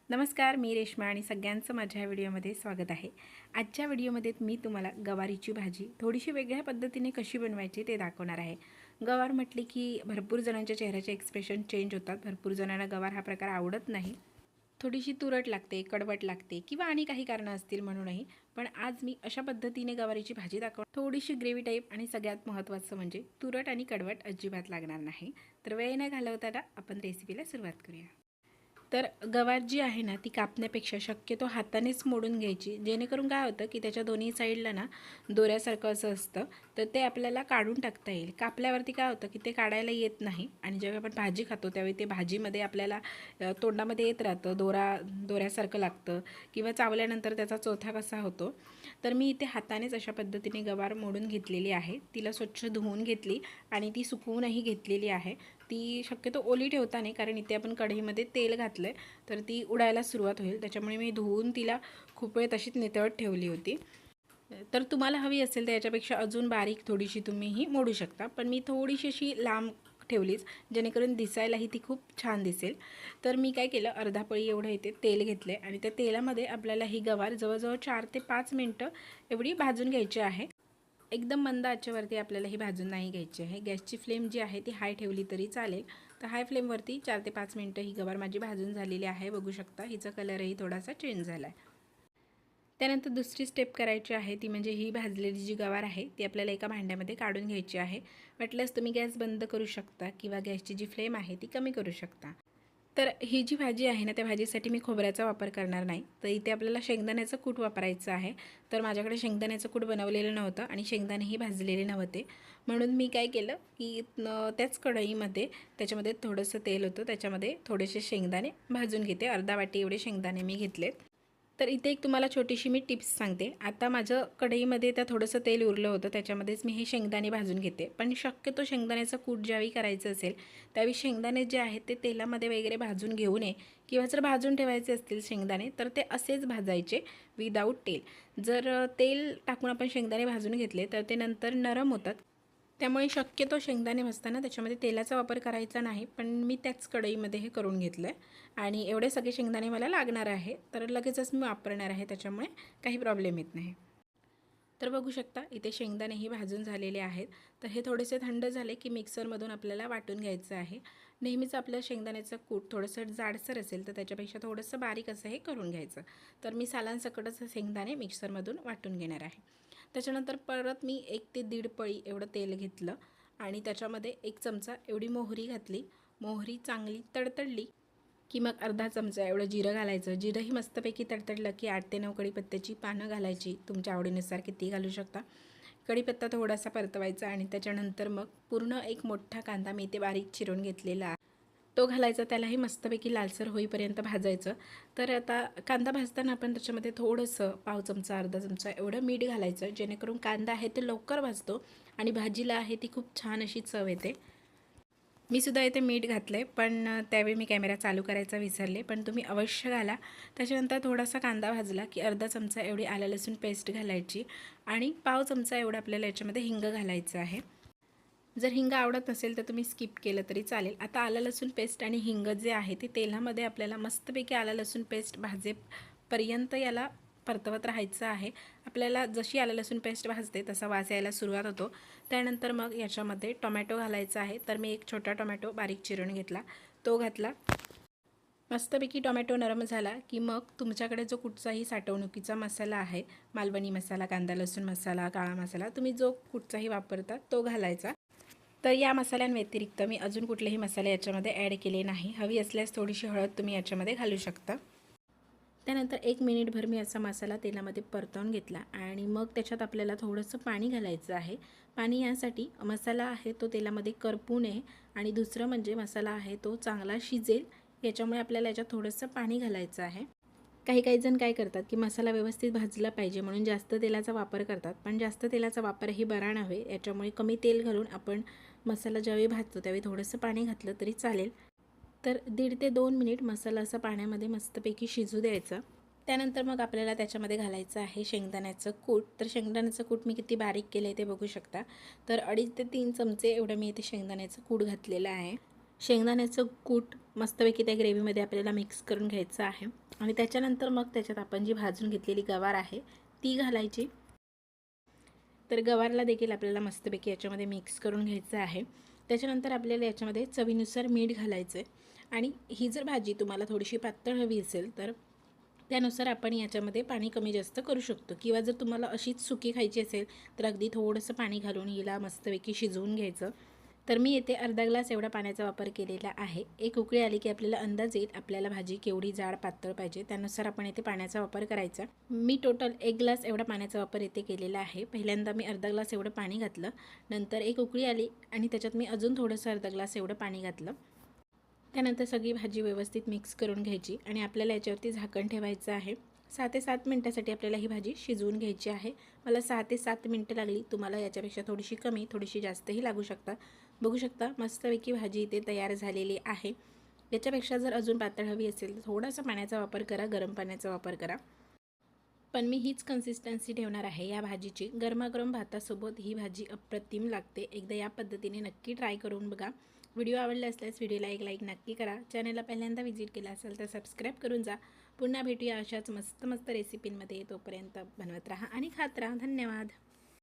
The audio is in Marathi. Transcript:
नमस्कार, मी रेश्मा आणि सगळ्यांचं माझ्या व्हिडिओमध्ये स्वागत आहे। आजच्या व्हिडिओमध्ये मी तुम्हाला गवारीची भाजी थोडीशी वेगळ्या पद्धतीने कशी बनवायची ते दाखवणार आहे। गवार म्हटली की भरपूर जणांच्या चेहऱ्याचे एक्सप्रेशन चेंज होतात। भरपूर जणांना गवार हा प्रकार आवडत नाही, थोडीशी तुरट लागते, कडवट लागते किंवा आणि काही कारणं असतील म्हणूनही। पण आज मी अशा पद्धतीने गवारीची भाजी दाखवणार, थोडीशी ग्रेव्ही टाईप आणि सगळ्यात महत्त्वाचं म्हणजे तुरट आणि कडवट अजिबात लागणार नाही। तर वेळ न घालवता आपण रेसिपीला सुरुवात करूया। तर गवार जी आहे ना ती कापण्यापेक्षा शक्यतो हातानेच मोडून घ्यायची, जेणेकरून काय होतं की त्याच्या दोन्ही साईडला ना दोऱ्यासारखं असं असतं, तर ते आपल्याला काढून टाकता येईल। कापल्यावरती काय होतं की ते काढायला येत नाही आणि जेव्हा आपण भाजी खातो त्यावेळी ते भाजीमध्ये आपल्याला तोंडामध्ये येत राहतं, दोऱ्यासारखं लागतं किंवा चावल्यानंतर त्याचा चोथा कसा होतो। तर मी इथे हातानेच अशा पद्धतीने गवार मोडून घेतलेली आहे। तिला स्वच्छ धुवून घेतली आणि ती सुकवूनही घेतलेली आहे। ती शक्यतो ओली ठेवता नाही, कारण इथे आपण कढईमध्ये तेल घातलं आहे तर ती उडायला सुरुवात होईल, त्याच्यामुळे मी धुवून तिला खूप वेळ तशीच नितळत ठेवली होती। तर तुम्हाला हवी असेल तर याच्यापेक्षा अजून बारीक थोडीशी तुम्हीही मोडू शकता, पण मी थोडीशी अशी लांब ठेवलीच, जेणेकरून दिसायलाही ती खूप छान दिसेल। तर मी काय केलं, अर्धा पळी एवढं इथे तेल घेतले आणि त्या तेलामध्ये आपल्याला ही गवार जवळजवळ 4 ते 5 मिनटं एवढी भाजून घ्यायची आहे। एकदम मंद आचेवरती आपल्याला ही भाजून नाही घ्यायची आहे। गॅसची फ्लेम जी आहे ती हाय ठेवली तरी चालेल। तर हाय फ्लेमवरती 4 ते 5 मिनटं ही गवार माझी भाजून झालेली आहे। बघू शकता हिचा कलरही थोडासा चेंज झाला आहे। त्यानंतर दुसरी स्टेप करायची आहे ती म्हणजे ही भाजलेली जी गवार आहे ती आपल्याला एका भांड्यामध्ये काढून घ्यायची आहे। वाटल्यास तुम्ही गॅस बंद करू शकता किंवा गॅसची जी फ्लेम आहे ती कमी करू शकता। तर ही जी भाजी आहे ना त्या भाजीसाठी मी खोबऱ्याचा वापर करणार नाही, तर इथे आपल्याला शेंगदाण्याचं कूट वापरायचं आहे। तर माझ्याकडे शेंगदाण्याचं कूट बनवलेलं नव्हतं आणि शेंगदाणेही भाजलेले नव्हते, म्हणून मी काय केलं की त्याच कढईमध्ये त्याच्यामध्ये थोडंसं तेल होतं, त्याच्यामध्ये थोडेसे शेंगदाणे भाजून घेते। अर्धा वाटी एवढे शेंगदाणे मी घेतलेत। तर इथे एक तुम्हाला छोटीशी मी टिप्स सांगते। आता माझं कढईमध्ये त्या थोडंसं तेल उरलं होतं, त्याच्यामध्येच मी हे शेंगदाणे भाजून घेते। पण शक्यतो शेंगदाण्याचं कूट ज्यावेळी करायचं असेल त्यावेळी शेंगदाणे जे आहेत ते तेलामध्ये वगैरे भाजून घेऊ नये, किंवा जर भाजून ठेवायचे असतील शेंगदाणे तर ते असेच भाजायचे विदाऊट तेल। जर तेल टाकून आपण शेंगदाणे भाजून घेतले तर ते नंतर नरम होतात, त्यामुळे शक्यतो शेंगदाणे भाजताना त्याच्यामध्ये तेलाचा वापर करायचा नाही। पण मी त्याच कढईमध्ये हे करून घेतलं आहे आणि एवढे सगळे शेंगदाणे मला लागणार आहे, तर लगेचच मी वापरणार आहे, त्याच्यामुळे काही प्रॉब्लेम येत नाही। तर बघू शकता इथे शेंगदाणेही भाजून झालेले आहेत। तर हे थोडेसे थंड झाले की मिक्सरमधून आपल्याला वाटून घ्यायचं आहे। नेहमीच आपलं शेंगदाण्याचं कूट थोडंसं जाडसर असेल तर त्याच्यापेक्षा थोडंसं बारीक असं हे करून घ्यायचं। तर मी सालांसकटच शेंगदाणे मिक्सरमधून वाटून घेणार आहे। त्याच्यानंतर परत मी 1 ते 1.5 पळी एवढं तेल घेतलं आणि त्याच्यामध्ये 1 चमचा एवढी मोहरी घातली। मोहरी चांगली तडतडली की मग अर्धा चमचा एवढं जिरं घालायचं। जिरंही मस्तपैकी तडतडलं की 8 ते 9 कढीपत्त्याची पानं घालायची, तुमच्या आवडीनुसार किती घालू शकता। कढीपत्ता थोडासा परतवायचा आणि त्याच्यानंतर मग पूर्ण एक मोठा कांदा मी इथे बारीक चिरून घेतलेला तो घालायचा, त्यालाही मस्तपैकी लालसर होईपर्यंत भाजायचं। तर आता कांदा भाजताना आपण त्याच्यामध्ये थोडंसं पाव चमचा अर्धा चमचा एवढं मीठ घालायचं, जेणेकरून कांदा आहे ते लवकर भाजतो आणि भाजीला आहे ती खूप छान अशी चव येते। मी सुद्धा इथे मीठ घातलं आहे, पण त्यावेळी मी कॅमेरा चालू करायचा विसरले, पण तुम्ही अवश्य घाला। त्याच्यानंतर थोडासा कांदा भाजला की अर्धा चमचा एवढी आलं लसूण पेस्ट घालायची आणि पाव चमचा एवढं आपल्याला याच्यामध्ये हिंग घालायचं आहे। जर हिंग आवडत नसेल तर तुम्ही स्किप केलं तरी चालेल। आता आलं लसूण पेस्ट आणि हिंग जे आहे ते तेलामध्ये आपल्याला मस्तपैकी आलं लसूण पेस्ट भाजेपर्यंत याला परतवत राहायचं आहे। आपल्याला जशी आलं लसूण पेस्ट भाजते तसा वास यायला सुरुवात होतो। त्यानंतर मग याच्यामध्ये टोमॅटो घालायचा आहे। तर मी एक छोटा टोमॅटो बारीक चिरून घेतला, तो घातला। मस्तपैकी टोमॅटो नरम झाला की मग तुमच्याकडे जो कुठचाही साठवणुकीचा मसाला आहे, मालवणी मसाला, कांदा लसूण मसाला, काळा मसाला, तुम्ही जो कुठचाही वापरता तो घालायचा। तर या मसाल्यांव्यतिरिक्त मी अजून कुठलेही मसाले याच्यामध्ये ॲड केले नाही। हवी असल्यास थोडीशी हळद तुम्ही याच्यामध्ये घालू शकता। त्यानंतर 1 मिनिटभर मी असा मसाला तेलामध्ये परतवून घेतला आणि मग त्याच्यात आपल्याला थोडंसं पाणी घालायचं आहे। पाणी यासाठी मसाला आहे तो तेलामध्ये करपू नये आणि दुसरं म्हणजे मसाला आहे तो चांगला शिजेल, याच्यामुळे आपल्याला याच्यात थोडंसं पाणी घालायचं आहे। काही जण काय करतात की मसाला व्यवस्थित भाजला पाहिजे म्हणून जास्त तेलाचा वापर करतात, पण जास्त तेलाचा वापरही बरा नव्हे। याच्यामुळे कमी तेल घालून आपण मसाला ज्यावेळी भाजतो त्यावेळी थोडंसं पाणी घातलं तरी चालेल। तर 1.5 ते 2 मिनिट मसाला असा पाण्यामध्ये मस्तपैकी शिजू द्यायचा। त्यानंतर मग आपल्याला त्याच्यामध्ये घालायचं आहे शेंगदाण्याचं कूट। तर शेंगदाण्याचं कूट मी किती बारीक केलं आहे ते बघू शकता। तर 2.5 ते 3 चमचे एवढं मी इथे शेंगदाण्याचं कूट घातलेलं आहे। शेंगदाण्याचं कूट मस्तपैकी त्या ग्रेव्हीमध्ये आपल्याला मिक्स करून घ्यायचं आहे। आणि त्याच्यानंतर मग त्याच्यात आपण जी भाजून घेतलेली गवार आहे ती घालायची। तर गवारला देखील आपल्याला मस्तपैकी याच्यामध्ये मिक्स करून घ्यायचं आहे। त्याच्यानंतर आपल्याला याच्यामध्ये चवीनुसार मीठ घालायचं आहे आणि ही जर भाजी तुम्हाला थोडीशी पातळ हवी असेल तर त्यानुसार आपण याच्यामध्ये पाणी कमी जास्त करू शकतो, किंवा जर तुम्हाला अशीच सुकी खायची असेल तर अगदी थोडंसं पाणी घालून हिला मस्तपैकी शिजवून घ्यायचं। तर मी येथे अर्धा ग्लास एवढा पाण्याचा वापर केलेला आहे। एक उकळी आली की आपल्याला अंदाज येईल आपल्याला भाजी केवढी जाड पातळ पाहिजे, त्यानुसार आपण येथे पाण्याचा वापर करायचा। मी टोटल 1 ग्लास एवढा पाण्याचा वापर येथे केलेला आहे। पहिल्यांदा मी अर्धा ग्लास एवढं पाणी घातलं, नंतर एक उकळी आली आणि त्याच्यात मी अजून थोडंसं अर्धा ग्लास एवढं पाणी घातलं। त्यानंतर सगळी भाजी व्यवस्थित मिक्स करून घ्यायची आणि आपल्याला याच्यावरती झाकण ठेवायचं आहे। 6 ते 7 मिनिटांसाठी आपल्याला ही भाजी शिजवून घ्यायची आहे। मला 6 ते 7 मिनिटं लागली, तुम्हाला याच्यापेक्षा थोडीशी कमी थोडीशी जास्तही लागू शकतात। बघू शकता मस्तपैकी भाजी इथे तयार झालेली आहे। याच्यापेक्षा जर अजून पातळ हवी असेल तर थोडासा पाण्याचा वापर करा, गरम पाण्याचा वापर करा, पण मी हीच कन्सिस्टन्सी ठेवणार आहे या भाजीची। गरमागरम भातासोबत ही भाजी अप्रतिम लागते। एकदा या पद्धतीने नक्की ट्राय करून बघा। व्हिडिओ आवडला असल्यास व्हिडिओला एक लाईक नक्की करा। चॅनलला पहिल्यांदा व्हिजिट केला असेल तर सबस्क्राईब करून जा। पुन्हा भेटूया अशाच मस्त मस्त रेसिपींमध्ये। तोपर्यंत बनवत राहा आणि खात राहा। धन्यवाद।